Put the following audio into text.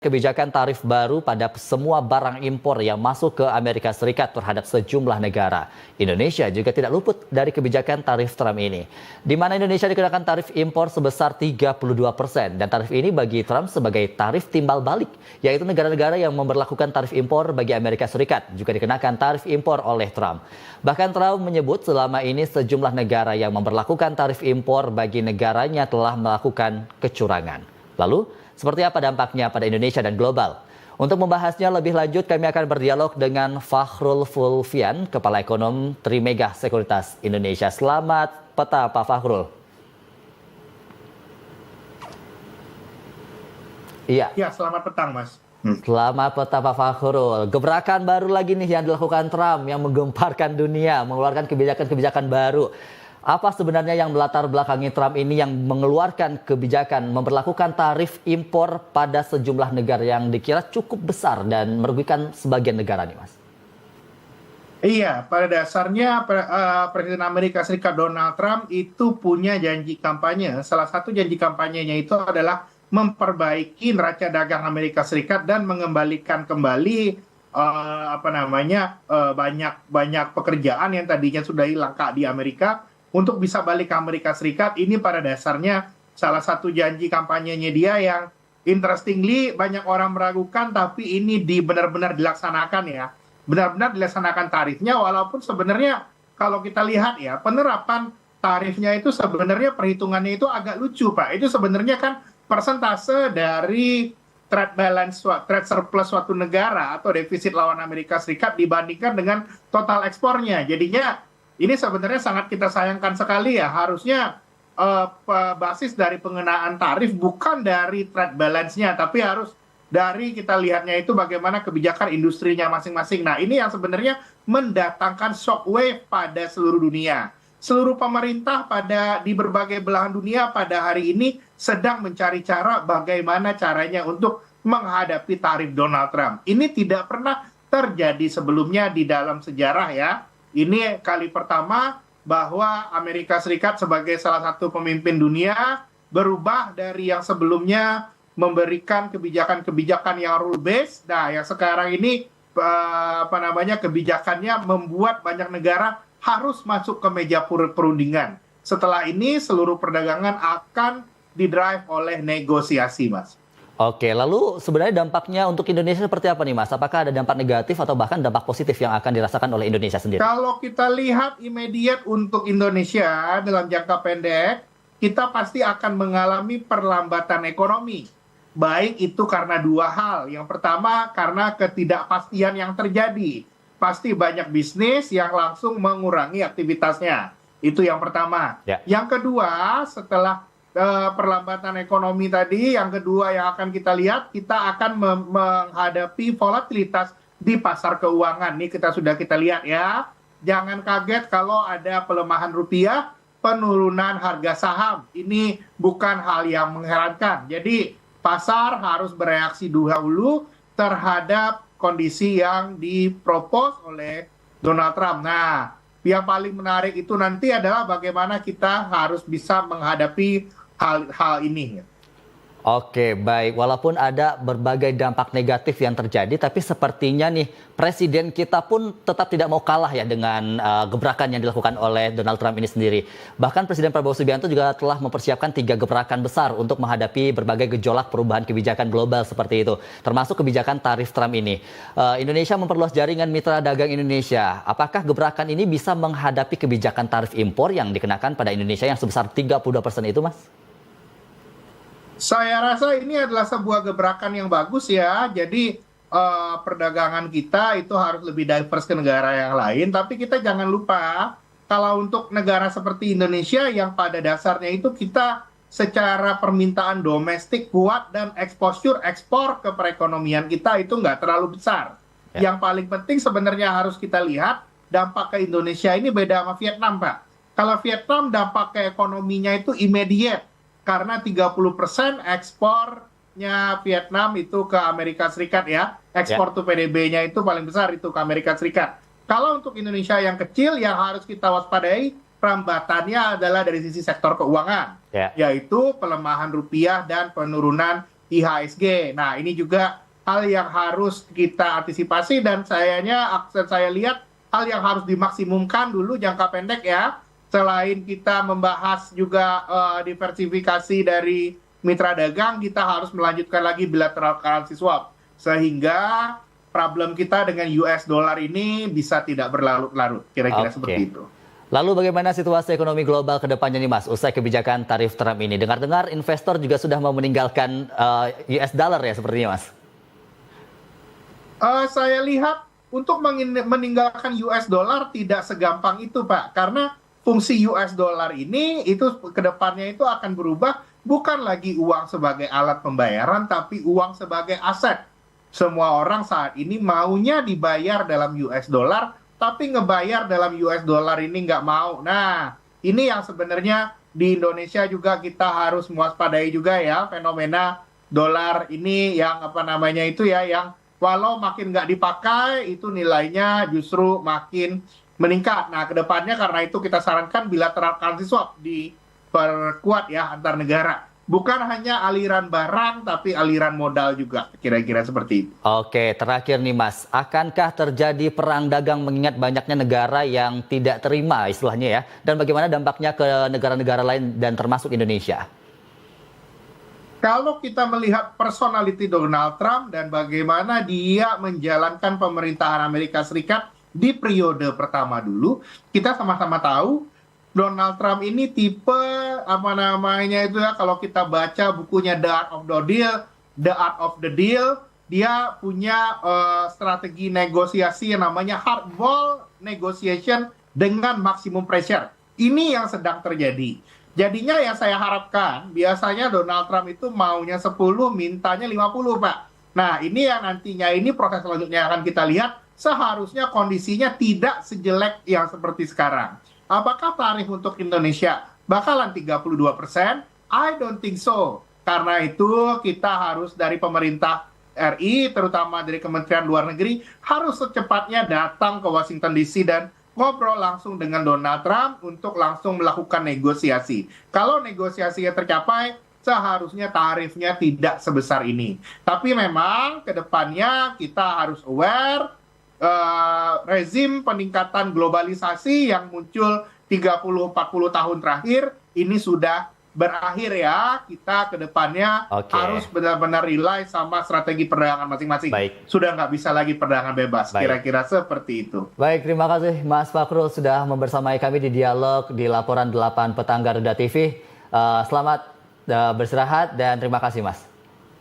Kebijakan tarif baru pada semua barang impor yang masuk ke Amerika Serikat terhadap sejumlah negara. Indonesia juga tidak luput dari kebijakan tarif Trump ini, di mana Indonesia dikenakan tarif impor sebesar 32%. Dan tarif ini bagi Trump sebagai tarif timbal balik, yaitu negara-negara yang memberlakukan tarif impor bagi Amerika Serikat juga dikenakan tarif impor oleh Trump. Bahkan Trump menyebut selama ini sejumlah negara yang memberlakukan tarif impor bagi negaranya telah melakukan kecurangan. Lalu, seperti apa dampaknya pada Indonesia dan global? Untuk membahasnya lebih lanjut, kami akan berdialog dengan Fakhrul Fulvian, Kepala Ekonom Trimegah Sekuritas Indonesia. Selamat petang, Pak Fakhrul. Iya, selamat petang, Mas. Selamat petang, Pak Fakhrul. Gebrakan baru lagi nih yang dilakukan Trump yang menggemparkan dunia, mengeluarkan kebijakan-kebijakan baru. Apa sebenarnya yang melatar belakangi Trump ini yang mengeluarkan kebijakan memperlakukan tarif impor pada sejumlah negara yang dikira cukup besar dan merugikan sebagian negara nih, Mas? Iya, pada dasarnya Presiden Amerika Serikat Donald Trump itu punya janji kampanye. Salah satu janji kampanyenya itu adalah memperbaiki neraca dagang Amerika Serikat dan mengembalikan kembali banyak pekerjaan yang tadinya sudah hilang di Amerika untuk bisa balik ke Amerika Serikat. Ini pada dasarnya salah satu janji kampanyenya dia yang interestingly banyak orang meragukan, tapi ini benar-benar dilaksanakan ya. Benar-benar dilaksanakan tarifnya, walaupun sebenarnya kalau kita lihat ya, penerapan tarifnya itu sebenarnya perhitungannya itu agak lucu, Pak. Itu sebenarnya kan persentase dari trade surplus suatu negara atau defisit lawan Amerika Serikat dibandingkan dengan total ekspornya. Jadinya ini sebenarnya sangat kita sayangkan sekali ya. Harusnya basis dari pengenaan tarif bukan dari trade balance-nya, tapi harus dari kita lihatnya itu bagaimana kebijakan industrinya masing-masing. Nah, ini yang sebenarnya mendatangkan shockwave pada seluruh dunia. Seluruh pemerintah di berbagai belahan dunia pada hari ini sedang mencari cara bagaimana caranya untuk menghadapi tarif Donald Trump. Ini tidak pernah terjadi sebelumnya di dalam sejarah ya. Ini kali pertama bahwa Amerika Serikat sebagai salah satu pemimpin dunia berubah dari yang sebelumnya memberikan kebijakan-kebijakan yang rule based. Nah, yang sekarang ini kebijakannya membuat banyak negara harus masuk ke meja perundingan. Setelah ini seluruh perdagangan akan didrive oleh negosiasi, Mas. Oke, lalu sebenarnya dampaknya untuk Indonesia seperti apa nih, Mas? Apakah ada dampak negatif atau bahkan dampak positif yang akan dirasakan oleh Indonesia sendiri? Kalau kita lihat immediate untuk Indonesia dalam jangka pendek, kita pasti akan mengalami perlambatan ekonomi. Baik itu karena dua hal. Yang pertama, karena ketidakpastian yang terjadi. Pasti banyak bisnis yang langsung mengurangi aktivitasnya. Itu yang pertama. Ya. Yang kedua, setelah perlambatan ekonomi tadi, yang kedua yang akan kita lihat, kita akan menghadapi volatilitas di pasar keuangan. Ini sudah kita lihat ya. Jangan kaget kalau ada pelemahan rupiah, penurunan harga saham. Ini bukan hal yang mengherankan. Jadi pasar harus bereaksi dahulu terhadap kondisi yang dipropos oleh Donald Trump. Nah, yang paling menarik itu nanti adalah bagaimana kita harus bisa menghadapi hal ini. Oke, baik. Walaupun ada berbagai dampak negatif yang terjadi, tapi sepertinya nih presiden kita pun tetap tidak mau kalah ya dengan gebrakan yang dilakukan oleh Donald Trump ini sendiri. Bahkan Presiden Prabowo Subianto juga telah mempersiapkan 3 gebrakan besar untuk menghadapi berbagai gejolak perubahan kebijakan global seperti itu, termasuk kebijakan tarif Trump ini. Indonesia memperluas jaringan mitra dagang Indonesia. Apakah gebrakan ini bisa menghadapi kebijakan tarif impor yang dikenakan pada Indonesia yang sebesar 32% itu, Mas? Saya rasa ini adalah sebuah gebrakan yang bagus ya. Jadi perdagangan kita itu harus lebih diverse ke negara yang lain. Tapi kita jangan lupa kalau untuk negara seperti Indonesia yang pada dasarnya itu kita secara permintaan domestik kuat dan ekspor ke perekonomian kita itu nggak terlalu besar. Ya. Yang paling penting sebenarnya harus kita lihat dampak ke Indonesia ini beda sama Vietnam, Pak. Kalau Vietnam dampak ke ekonominya itu immediate. Karena 30% ekspornya Vietnam itu ke Amerika Serikat ya. Ekspor to PDB-nya itu paling besar itu ke Amerika Serikat. Kalau untuk Indonesia yang kecil yang harus kita waspadai, rambatannya adalah dari sisi sektor keuangan. Yaitu pelemahan rupiah dan penurunan IHSG. Nah, ini juga hal yang harus kita antisipasi dan saya lihat hal yang harus dimaksimumkan dulu jangka pendek ya. Selain kita membahas juga diversifikasi dari mitra dagang, kita harus melanjutkan lagi bilateral currency swap. Sehingga problem kita dengan US dollar ini bisa tidak berlarut-larut, kira-kira seperti itu. Lalu bagaimana situasi ekonomi global ke depannya nih Mas, usai kebijakan tarif Trump ini? Dengar-dengar investor juga sudah mau meninggalkan US dollar ya sepertinya Mas? Saya lihat untuk meninggalkan US dollar tidak segampang itu Pak, karena fungsi US dollar ini itu ke depannya itu akan berubah bukan lagi uang sebagai alat pembayaran, tapi uang sebagai aset. Semua orang saat ini maunya dibayar dalam US dollar, tapi ngebayar dalam US dollar ini nggak mau. Nah, ini yang sebenarnya di Indonesia juga kita harus mewaspadai juga ya, fenomena dolar ini yang yang walau makin nggak dipakai, itu nilainya justru makin meningkat. Nah, kedepannya karena itu kita sarankan bilateral currency swap diperkuat ya antar negara. Bukan hanya aliran barang, tapi aliran modal juga, kira-kira seperti itu. Oke, terakhir nih Mas, akankah terjadi perang dagang mengingat banyaknya negara yang tidak terima istilahnya ya? Dan bagaimana dampaknya ke negara-negara lain dan termasuk Indonesia? Kalau kita melihat personality Donald Trump dan bagaimana dia menjalankan pemerintahan Amerika Serikat di periode pertama dulu, kita sama-sama tahu Donald Trump ini tipe kalau kita baca bukunya The Art of the Deal, dia punya strategi negosiasi yang namanya hardball negotiation dengan maximum pressure. Ini yang sedang terjadi. Jadinya yang saya harapkan, biasanya Donald Trump itu maunya 10, mintanya 50, Pak. Nah, ini yang nantinya ini proses selanjutnya akan kita lihat, seharusnya kondisinya tidak sejelek yang seperti sekarang. Apakah tarif untuk Indonesia bakalan 32%? I don't think so. Karena itu kita harus dari pemerintah RI, terutama dari Kementerian Luar Negeri, harus secepatnya datang ke Washington DC dan ngobrol langsung dengan Donald Trump untuk langsung melakukan negosiasi. Kalau negosiasinya tercapai, seharusnya tarifnya tidak sebesar ini. Tapi memang ke depannya kita harus aware rezim peningkatan globalisasi yang muncul 30-40 tahun terakhir ini sudah berakhir ya. Kita ke depannya harus benar-benar rely sama strategi perdagangan masing-masing. Sudah nggak bisa lagi perdagangan bebas. Kira-kira seperti itu. Baik, terima kasih Mas Fakhrul sudah membersamai kami di dialog di Laporan 8 Petang Garuda TV. Selamat beristirahat dan terima kasih Mas.